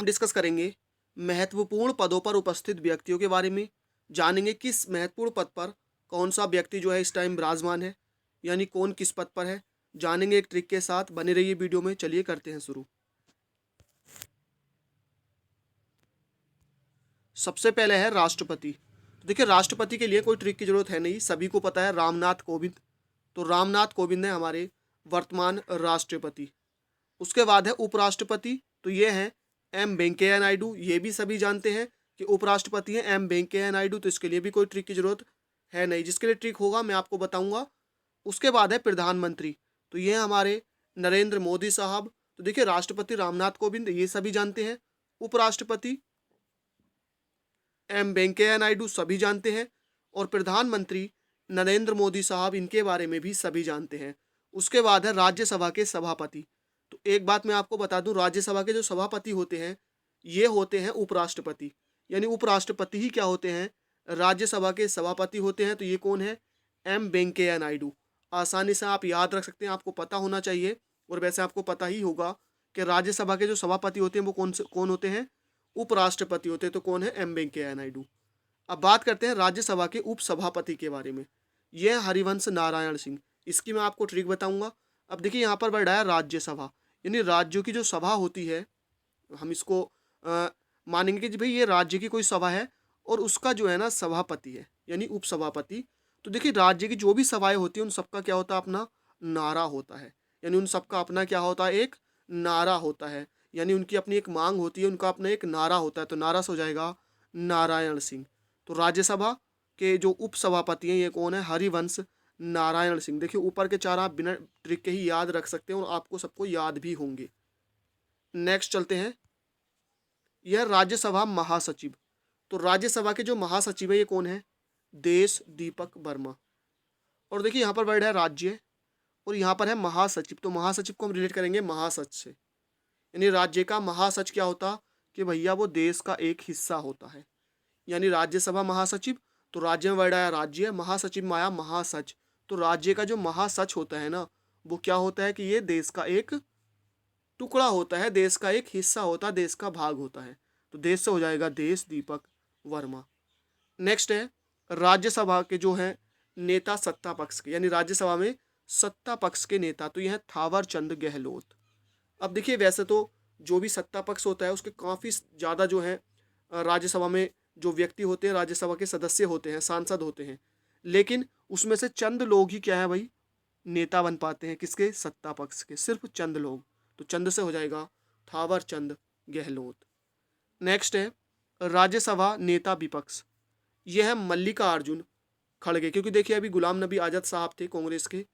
हम डिस्कस करेंगे महत्वपूर्ण पदों पर उपस्थित व्यक्तियों के बारे में। जानेंगे किस महत्वपूर्ण पद पर कौन सा व्यक्ति जो है इस टाइम विराजमान है, यानी कौन किस पद पर है। जानेंगे एक ट्रिक के साथ, बने रहिए वीडियो में। चलिए करते हैं शुरू। सबसे पहले है राष्ट्रपति। तो देखिए, राष्ट्रपति के लिए कोई ट्रिक की जरूरत है नहीं, सभी को पता है, रामनाथ कोविंद। तो रामनाथ कोविंद है हमारे वर्तमान राष्ट्रपति। उसके बाद है उपराष्ट्रपति। तो ये हैं एम वेंकैया नायडू। ये भी सभी जानते हैं कि उपराष्ट्रपति हैं एम वेंकैया नायडू। तो इसके लिए भी कोई ट्रिक की जरूरत है नहीं, जिसके लिए ट्रिक होगा मैं आपको बताऊंगा। उसके बाद है प्रधानमंत्री। तो ये हैं हमारे नरेंद्र मोदी साहब। तो देखिए, राष्ट्रपति रामनाथ कोविंद ये सभी जानते हैं, उपराष्ट्रपति एम वेंकैया नायडू सभी जानते हैं, और प्रधानमंत्री नरेंद्र मोदी साहब, इनके बारे में भी सभी जानते हैं। उसके बाद है राज्यसभा के सभापति। तो एक बात मैं आपको बता दूं, राज्यसभा के जो सभापति होते हैं ये होते हैं उपराष्ट्रपति, यानी उपराष्ट्रपति ही क्या होते हैं, राज्यसभा के सभापति होते हैं। तो ये कौन है, एम वेंकैया नायडू। आसानी से आप याद रख सकते हैं, आपको पता होना चाहिए, और वैसे आपको पता ही होगा कि राज्यसभा के जो सभापति होते हैं वो कौन होते हैं, उपराष्ट्रपति होते हैं। तो कौन है, एम वेंकैया नायडू। अब बात करते हैं राज्यसभा के उपसभापति के बारे में। यह है हरिवंश नारायण सिंह। इसकी मैं आपको ट्रिक बताऊंगा। अब देखिए, यहाँ पर बढ़ा है राज्यसभा, यानी राज्यों की जो सभा होती है, हम इसको मानेंगे कि भाई ये राज्य की कोई सभा है और उसका जो है ना सभापति है, यानी उपसभापति। तो देखिए, राज्य की जो भी सभाएं होती है उन सबका क्या होता है, अपना नारा होता है, यानी उन सबका अपना क्या होता है, एक नारा होता है, यानी उनकी अपनी एक मांग होती है, उनका अपना एक नारा होता है। तो नारा से हो जाएगा नारायण सिंह। तो राज्यसभा के जो उपसभापति हैं ये कौन है, हरिवंश नारायण सिंह। देखिए, ऊपर के चार आप बिना ट्रिक के ही याद रख सकते हैं और आपको सबको याद भी होंगे। नेक्स्ट चलते हैं, यह राज्यसभा महासचिव। तो राज्यसभा के जो महासचिव है ये कौन है, देश दीपक वर्मा। और देखिए, यहाँ पर वर्ड है राज्य और यहाँ पर है महासचिव। तो महासचिव को हम रिलेट करेंगे महासच से, यानी राज्य का महासच क्या होता कि भैया वो देश का एक हिस्सा होता है, यानी राज्यसभा महासचिव। तो राज्य में वर्ड आया राज्य, महासचिव में आया महासच। तो राज्य का जो महासच होता है ना, वो क्या होता है कि ये देश का एक टुकड़ा होता है, देश का एक हिस्सा होता है, देश का भाग होता है। तो देश से हो जाएगा देश दीपक वर्मा। नेक्स्ट है राज्यसभा के जो हैं नेता सत्ता पक्ष के, यानी राज्यसभा में सत्ता पक्ष के नेता। तो यह है थावर चंद गहलोत। अब देखिए, वैसे तो जो भी सत्ता पक्ष होता है उसके काफ़ी ज़्यादा जो है राज्यसभा में जो व्यक्ति होते हैं, राज्यसभा के सदस्य होते हैं, सांसद होते हैं, लेकिन उसमें से चंद लोग ही क्या है भाई, नेता बन पाते हैं। किसके, सत्ता पक्ष के, सिर्फ चंद लोग। तो चंद से हो जाएगा थावर चंद गहलोत। नेक्स्ट है राज्यसभा नेता विपक्ष। यह है मल्लिकार्जुन खड़गे, क्योंकि देखिए अभी गुलाम नबी आज़ाद साहब थे, कांग्रेस के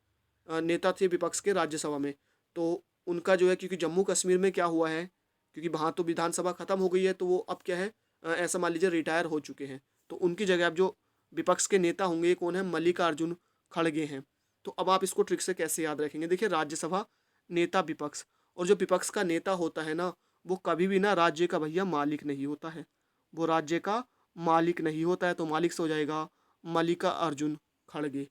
नेता थे विपक्ष के राज्यसभा में। तो उनका जो है, क्योंकि जम्मू कश्मीर में क्या हुआ है, क्योंकि वहाँ तो विधानसभा खत्म हो गई है, तो वो अब क्या है, ऐसा मान लीजिए रिटायर हो चुके हैं। तो उनकी जगह अब जो विपक्ष के नेता होंगे ये कौन है, मल्लिकार्जुन खड़गे हैं। तो अब आप इसको ट्रिक से कैसे याद रखेंगे, देखिए राज्यसभा नेता विपक्ष, और जो विपक्ष का नेता होता है ना, वो कभी भी ना राज्य का भैया मालिक नहीं होता है, वो राज्य का मालिक नहीं होता है। तो मालिक से हो जाएगा मल्लिकार्जुन खड़गे,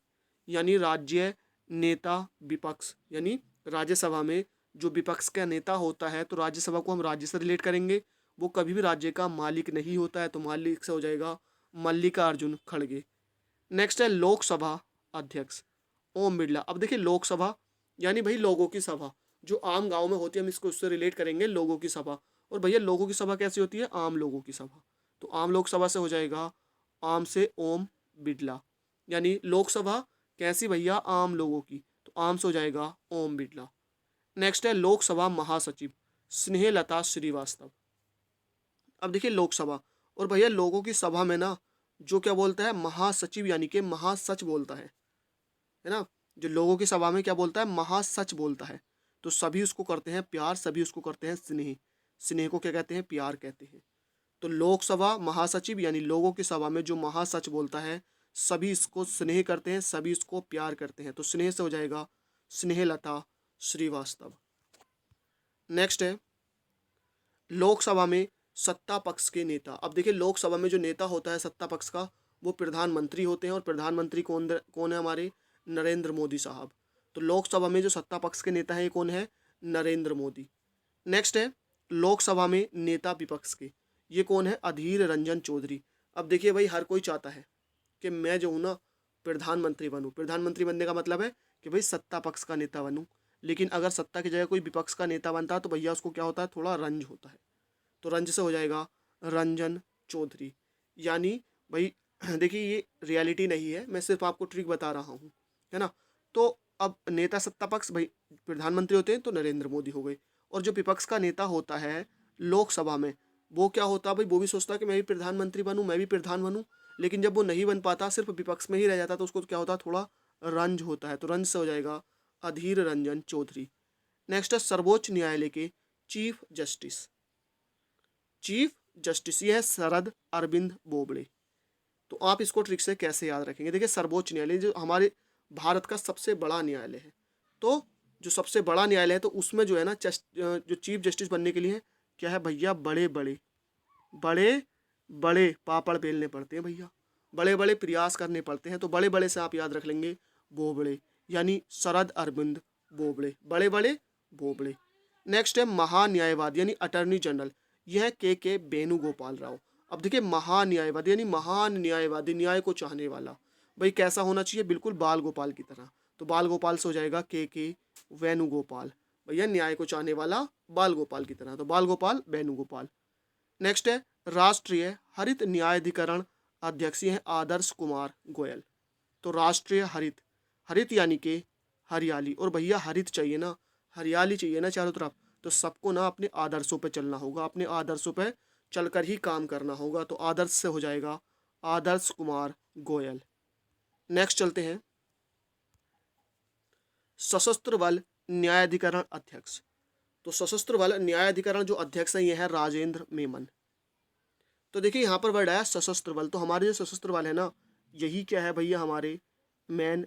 यानी राज्य नेता विपक्ष, यानी राज्यसभा में जो विपक्ष का नेता होता है, तो राज्यसभा को हम राज्य से रिलेट करेंगे, वो कभी भी राज्य का मालिक नहीं होता है। तो मालिक से हो जाएगा मल्लिकार्जुन खड़गे। नेक्स्ट है लोकसभा अध्यक्ष ओम बिरला। अब देखिए, लोकसभा यानी भाई लोगों की सभा, जो आम गांव में होती है, हम इसको उससे रिलेट करेंगे, लोगों की सभा। और भैया लोगों की सभा कैसी होती है, आम लोगों की सभा। तो आम लोकसभा से हो जाएगा आम से ओम बिरला, यानी लोकसभा कैसी भैया, आम लोगों की। तो आम से हो जाएगा ओम बिरला। नेक्स्ट है लोकसभा महासचिव स्नेहलता श्रीवास्तव। अब देखिए, लोकसभा और भैया लोगों की सभा में ना जो क्या बोलता है, महासचिव, यानी कि महासच बोलता है ना। जो लोगों की सभा में क्या बोलता है, महासच बोलता है। तो सभी उसको करते हैं प्यार, सभी उसको करते हैं स्नेह। स्नेह को क्या कहते हैं, प्यार कहते हैं। तो लोकसभा महासचिव यानी लोगों की सभा में जो महासच बोलता है, सभी इसको स्नेह करते हैं, सभी इसको प्यार करते हैं। तो स्नेह से हो जाएगा स्नेहलता श्रीवास्तव। नेक्स्ट है लोकसभा में सत्ता पक्ष के नेता। अब देखिए, लोकसभा में जो नेता होता है सत्ता पक्ष का, वो प्रधानमंत्री होते हैं, और प्रधानमंत्री कौन है, हमारे नरेंद्र मोदी साहब। तो लोकसभा में जो सत्ता पक्ष के नेता हैं ये कौन है, नरेंद्र मोदी। नेक्स्ट है लोकसभा में नेता विपक्ष के, ये कौन है? अधीर रंजन चौधरी। अब देखिए भाई, हर कोई चाहता है कि मैं जो हूँ ना प्रधानमंत्री बनूँ। प्रधानमंत्री बनने का मतलब है कि भाई सत्ता पक्ष का नेता बनूँ। लेकिन अगर सत्ता की जगह कोई विपक्ष का नेता बनता है तो भैया उसको क्या होता है? थोड़ा रंज होता है। तो रंज से हो जाएगा रंजन चौधरी। यानी भाई देखिए, ये रियलिटी नहीं है, मैं सिर्फ आपको ट्रिक बता रहा हूँ, है ना। तो अब नेता सत्ता पक्ष भाई प्रधानमंत्री होते हैं तो नरेंद्र मोदी हो गए। और जो विपक्ष का नेता होता है लोकसभा में, वो क्या होता है भाई? वो भी सोचता है कि मैं भी प्रधानमंत्री बनूं, मैं भी प्रधान बनूं। लेकिन जब वो नहीं बन पाता, सिर्फ विपक्ष में ही रह जाता, तो उसको क्या होता है? थोड़ा रंज होता है। तो रंज से हो जाएगा अधीर रंजन चौधरी। नेक्स्ट है सर्वोच्च न्यायालय के चीफ जस्टिस। चीफ जस्टिस ये है शरद अरविंद बोबड़े। तो आप इसको ट्रिक से कैसे याद रखेंगे? देखिए, सर्वोच्च न्यायालय जो हमारे भारत का सबसे बड़ा न्यायालय है, तो जो सबसे बड़ा न्यायालय है तो उसमें जो है ना जो चीफ जस्टिस बनने के लिए क्या है भैया? बड़े बड़े बड़े बड़े पापड़ बेलने पड़ते हैं भैया, बड़े बड़े प्रयास करने पड़ते हैं। तो बड़े बड़े से आप याद रख लेंगे बोबड़े, यानी शरद अरविंद बोबड़े, बड़े बड़े बोबड़े। नेक्स्ट है महान्यायवादी यानी अटर्नी जनरल, यह है के वेणुगोपाल राव। अब देखिए, महान्यायवादी यानी महान न्यायवादी, न्याय को चाहने वाला। भाई कैसा होना चाहिए? बिल्कुल बाल गोपाल की तरह। तो बाल गोपाल से हो जाएगा के वेणुगोपाल। भैया न्याय को चाहने वाला बाल गोपाल की तरह, तो बाल गोपाल वेणुगोपाल। नेक्स्ट है राष्ट्रीय हरित न्यायाधिकरण अध्यक्ष, ये है आदर्श कुमार गोयल। तो राष्ट्रीय हरित, हरित यानी कि हरियाली, और भैया हरित चाहिए ना, हरियाली चाहिए ना चारों तरफ। तो सबको ना अपने आदर्शों पे चलना होगा, अपने आदर्शों पे चलकर ही काम करना होगा। तो आदर्श से हो जाएगा आदर्श कुमार गोयल। नेक्स्ट चलते हैं सशस्त्र बल न्यायाधिकरण अध्यक्ष। तो सशस्त्र बल न्यायाधिकरण जो अध्यक्ष है ये है राजेंद्र मेमन। तो देखिए यहाँ पर वर्ड आया सशस्त्र बल, तो हमारे जो सशस्त्र बल है ना, यही क्या है भैया? हमारे मैन,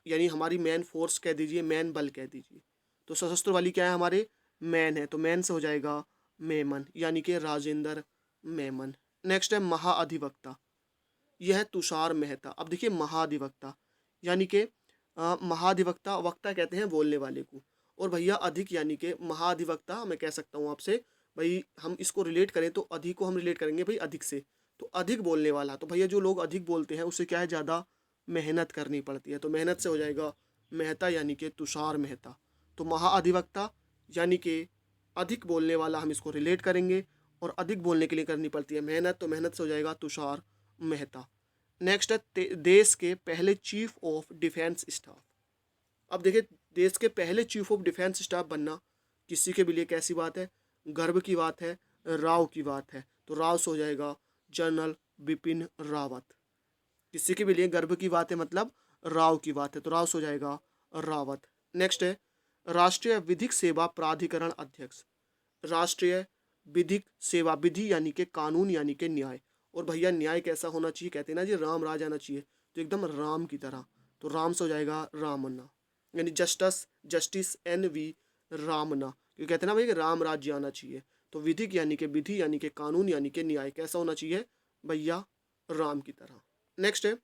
यानी हमारी मैन फोर्स कह दीजिए, मैन बल कह दीजिए। तो सशस्त्र बल क्या है? हमारे मैन है, तो मैन से हो जाएगा मेमन, यानी कि राजेंद्र मेमन। नेक्स्ट है महाअधिवक्ता, यह है तुषार मेहता। अब देखिए महाधिवक्ता यानी कि महाधिवक्ता, वक्ता कहते हैं बोलने वाले को, और भैया अधिक यानी कि महाधिवक्ता मैं कह सकता हूँ आपसे। भाई हम इसको रिलेट करें तो अधिक को हम रिलेट करेंगे भाई अधिक से, तो अधिक बोलने वाला। तो भैया जो लोग अधिक बोलते हैं उससे क्या है? ज़्यादा मेहनत करनी पड़ती है। तो मेहनत से हो जाएगा मेहता, यानी कि तुषार मेहता। तो महाअधिवक्ता यानी कि अधिक बोलने वाला, हम इसको रिलेट करेंगे। और अधिक बोलने के लिए करनी पड़ती है मेहनत, तो मेहनत से हो जाएगा तुषार मेहता। नेक्स्ट है देश के पहले चीफ ऑफ डिफेंस स्टाफ। अब देखिए, देश के पहले चीफ ऑफ डिफेंस स्टाफ बनना किसी के भी लिए कैसी बात है? गर्व की बात है, राव की बात है। तो राव से हो जाएगा जनरल बिपिन रावत। किसी के भी लिए गर्व की बात है, मतलब राव की बात है, तो राव से हो जाएगा रावत। नेक्स्ट है राष्ट्रीय विधिक सेवा प्राधिकरण अध्यक्ष। राष्ट्रीय विधिक सेवा, विधि यानी कि कानून यानी कि न्याय, और भैया न्याय कैसा होना चाहिए? कहते हैं ना जी राम राज आना चाहिए, तो एकदम राम की तरह। तो राम से हो जाएगा रामन्ना, यानी जस्टिस NV रामन्ना, क्योंकि कहते हैं ना भाई कि राम राज्य आना चाहिए। तो विधिक यानी कि विधि यानी कि कानून यानी कि न्याय कैसा होना चाहिए भैया? राम की तरह। नेक्स्ट है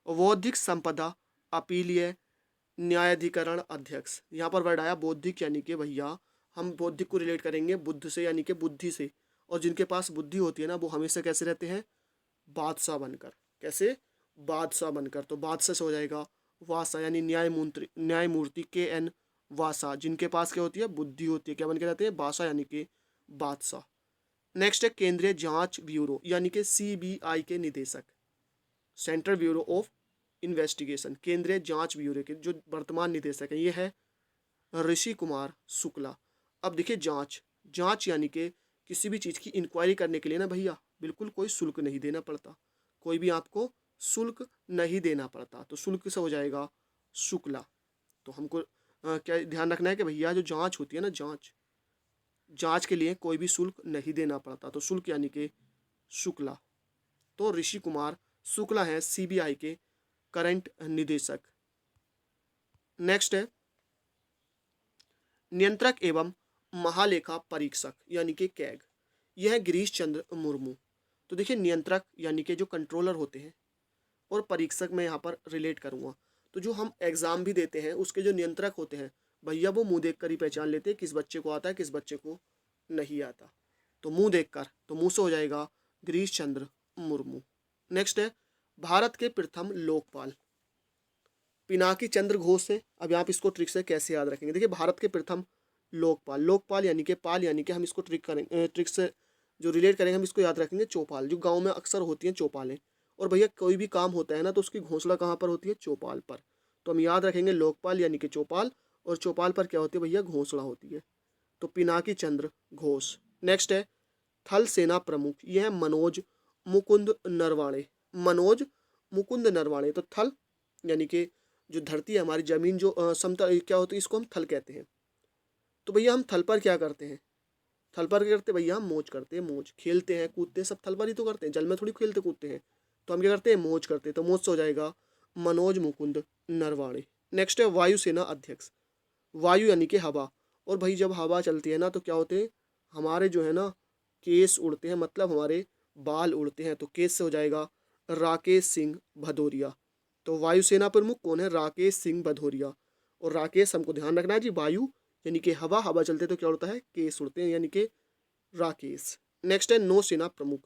बौद्धिक संपदा अपीलीय न्यायाधिकरण अध्यक्ष। यहाँ पर वर्ड आया बौद्धिक, यानी कि भैया हम बौद्धिक को रिलेट करेंगे बुद्ध से, यानी कि बुद्धि से। और जिनके पास बुद्धि होती है ना, वो हमेशा कैसे रहते हैं? बादशाह बनकर। कैसे? बादशाह बनकर। तो बादशाह से हो जाएगा वासा, यानी न्यायमूर्ति KN वासा। जिनके पास क्या होती है? बुद्धि होती है, क्या बन के रहते हैं? बादशाह, यानी कि बादशाह। नेक्स्ट है केंद्रीय जांच ब्यूरो, यानी कि CBI के निदेशक, सेंट्रल ब्यूरो ऑफ इन्वेस्टिगेशन। केंद्रीय जांच ब्यूरो के जो वर्तमान निदेशक हैं ये है ऋषि कुमार शुक्ला। अब देखिए जांच, जांच यानी कि किसी भी चीज़ की इंक्वायरी करने के लिए ना भैया बिल्कुल कोई शुल्क नहीं देना पड़ता, कोई भी आपको शुल्क नहीं देना पड़ता। तो शुल्क से हो जाएगा शुक्ला। तो हमको क्या ध्यान रखना है कि भैया जो जांच होती है ना, जांच, जांच के लिए कोई भी शुल्क नहीं देना पड़ता। तो शुल्क यानी कि शुक्ला। तो ऋषि कुमार शुक्ला है CBI के करंट निदेशक। नेक्स्ट है नियंत्रक एवं महालेखा परीक्षक, यानी कि कैग, यह है गिरीश चंद्र मुर्मू। तो देखिए नियंत्रक यानी कि जो कंट्रोलर होते हैं, और परीक्षक मैं यहाँ पर रिलेट करूँगा। तो जो हम एग्ज़ाम भी देते हैं उसके जो नियंत्रक होते हैं भैया, वो मुंह देख कर ही पहचान लेते हैं किस बच्चे को आता है किस बच्चे को नहीं आता। तो मुंह देखकर, तो मुंह से हो जाएगा गिरीश चंद्र मुर्मू। नेक्स्ट है भारत के प्रथम लोकपाल, पिनाकी चंद्र घोष है। अब आप इसको ट्रिक से कैसे याद रखेंगे, देखिए भारत के प्रथम लोकपाल, लोकपाल यानी कि पाल यानी कि हम इसको ट्रिक करेंगे, ट्रिक से जो रिलेट करेंगे हम इसको याद रखेंगे चौपाल, जो गांव में अक्सर होती हैं चौपालें। और भैया कोई भी काम होता है ना तो उसकी घोंसला कहाँ पर होती है, चौपाल पर। तो हम याद रखेंगे लोकपाल यानी कि चौपाल, और चौपाल पर क्या होती है भैया, घोंसला होती है। तो पिनाकी चंद्र घोष। नेक्स्ट है थल सेना प्रमुख, यह है मनोज मुकुंद नरवाणे, मनोज मुकुंद नरवाणे। तो थल यानी कि जो धरती है हमारी जमीन जो समतल क्या होती है, इसको हम थल कहते हैं। तो भैया हम थल पर क्या करते हैं, थल पर क्या करते हैं भैया, हम मौज करते हैं, मौज खेलते हैं कूदते हैं, सब थल पर ही तो करते हैं, जल में थोड़ी खेलते कूदते हैं। तो हम क्या करते हैं, मौज करते हैं। तो मौज से हो जाएगा मनोज मुकुंद नरवाणे। नेक्स्ट है वायुसेना अध्यक्ष, वायु यानी कि हवा। और भाई जब हवा चलती है ना तो क्या होते हैं, हमारे जो है ना केस उड़ते हैं, मतलब हमारे बाल उड़ते हैं। तो केस से हो जाएगा राकेश सिंह भदौरिया। तो वायुसेना प्रमुख कौन है, राकेश सिंह भदौरिया। और राकेश हमको ध्यान रखना है जी, वायु यानी कि हवा, हवा चलते तो क्या उड़ता है, केस उड़ते हैं, यानी कि राकेश। नेक्स्ट है नौसेना प्रमुख,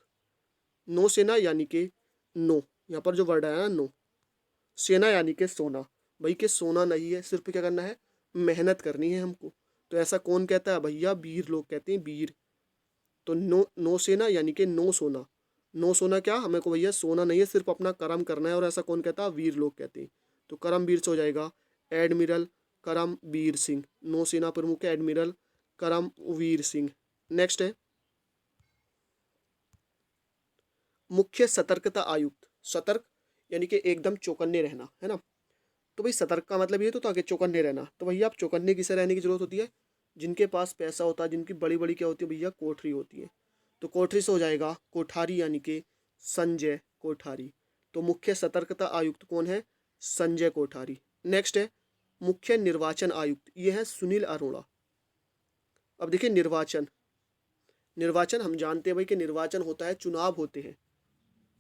नौसेना यानी कि नो, यहाँ पर जो वर्ड आया ना नो, सेना यानी कि सोना। भाई के सोना नहीं है, सिर्फ क्या करना है, मेहनत करनी है हमको। तो ऐसा कौन कहता है भैया, वीर लोग कहते हैं, वीर। तो नौसेना यानी कि नो सोना, नो सोना क्या, हमें को भैया सोना नहीं है, सिर्फ अपना कर्म करना है। और ऐसा कौन कहता है, वीर लोग कहते हैं। तो करमवीर से हो जाएगा एडमिरल करमवीर सिंह, नौसेना प्रमुख है एडमिरल करमवीर सिंह। नेक्स्ट है मुख्य सतर्कता आयुक्त, सतर्क यानी कि एकदम चौकन्ने रहना, है ना। तो भाई सतर्क का मतलब ये तो ताकि चौकन्ने रहना। तो भैया आप चौकन्ने किसे रहने की जरूरत होती है, जिनके पास पैसा होता है, जिनकी बड़ी बड़ी क्या होती है भैया, कोठरी होती है। तो कोठरी से हो जाएगा कोठारी यानी कि संजय कोठारी। तो मुख्य सतर्कता आयुक्त कौन है, संजय कोठारी। नेक्स्ट है मुख्य निर्वाचन आयुक्त, ये है सुनील अरोड़ा। अब देखिए निर्वाचन, निर्वाचन हम जानते हैं भाई कि निर्वाचन होता है, चुनाव होते हैं।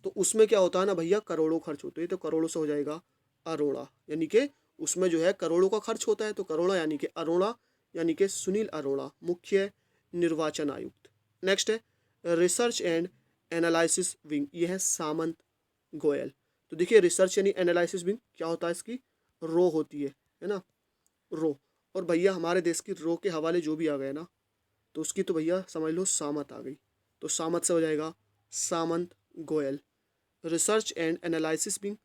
तो उसमें क्या होता है ना भैया, करोड़ों खर्च होते हैं। तो करोड़ों से हो जाएगा अरोड़ा, यानी कि उसमें जो है करोड़ों का खर्च होता है। तो करोड़ा यानी कि अरोड़ा, यानी कि सुनील अरोड़ा मुख्य निर्वाचन आयुक्त। नेक्स्ट है रिसर्च एंड एनालिसिस विंग, यह है सामंत गोयल। तो देखिए रिसर्च यानी एनालिसिस विंग क्या होता है, इसकी रो होती है ना, रो। और भैया हमारे देश की रो के हवाले जो भी आ गए ना, तो उसकी तो भैया समझ लो सामत आ गई। तो सामत से हो जाएगा Samant Goyal. Research and analysis wing,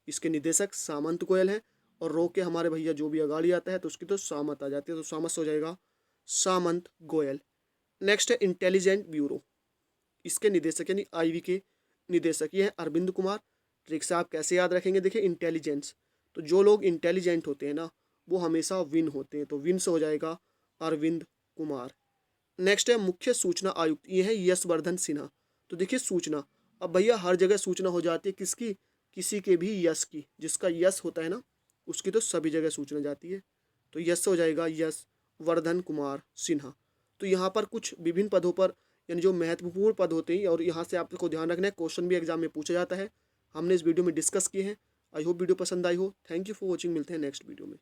इसके निदेशक सामंत गोयल हैं। और रो के हमारे भैया जो भी अगाड़ी आता है तो उसकी तो सामत आ जाती है। तो सामत से हो जाएगा सामंत गोयल। नेक्स्ट है इंटेलिजेंट ब्यूरो, इसके निदेशक यानी आईबी के निदेशक ये हैं अरविंद कुमार। ट्रिक से आप कैसे याद रखेंगे, देखिए इंटेलिजेंस, तो जो लोग इंटेलिजेंट होते हैं ना वो हमेशा विन होते हैं। तो विन से हो जाएगा अरविंद कुमार। नेक्स्ट है मुख्य सूचना आयुक्त, ये है यशवर्धन सिन्हा। तो देखिए सूचना, अब भैया हर जगह सूचना हो जाती है किसकी, किसी के भी यश की, जिसका यश होता है ना उसकी तो सभी जगह सूचना जाती है। तो यश से हो जाएगा यशवर्धन कुमार सिन्हा। तो यहाँ पर कुछ विभिन्न पदों पर यानी जो महत्वपूर्ण पद होते हैं, और यहाँ से आपको ध्यान रखना है क्वेश्चन भी एग्जाम में पूछा जाता है, हमने इस वीडियो में डिस्कस किए हैं। आई होप वीडियो पसंद आई हो। थैंक यू फॉर वॉचिंग, मिलते हैं नेक्स्ट वीडियो में।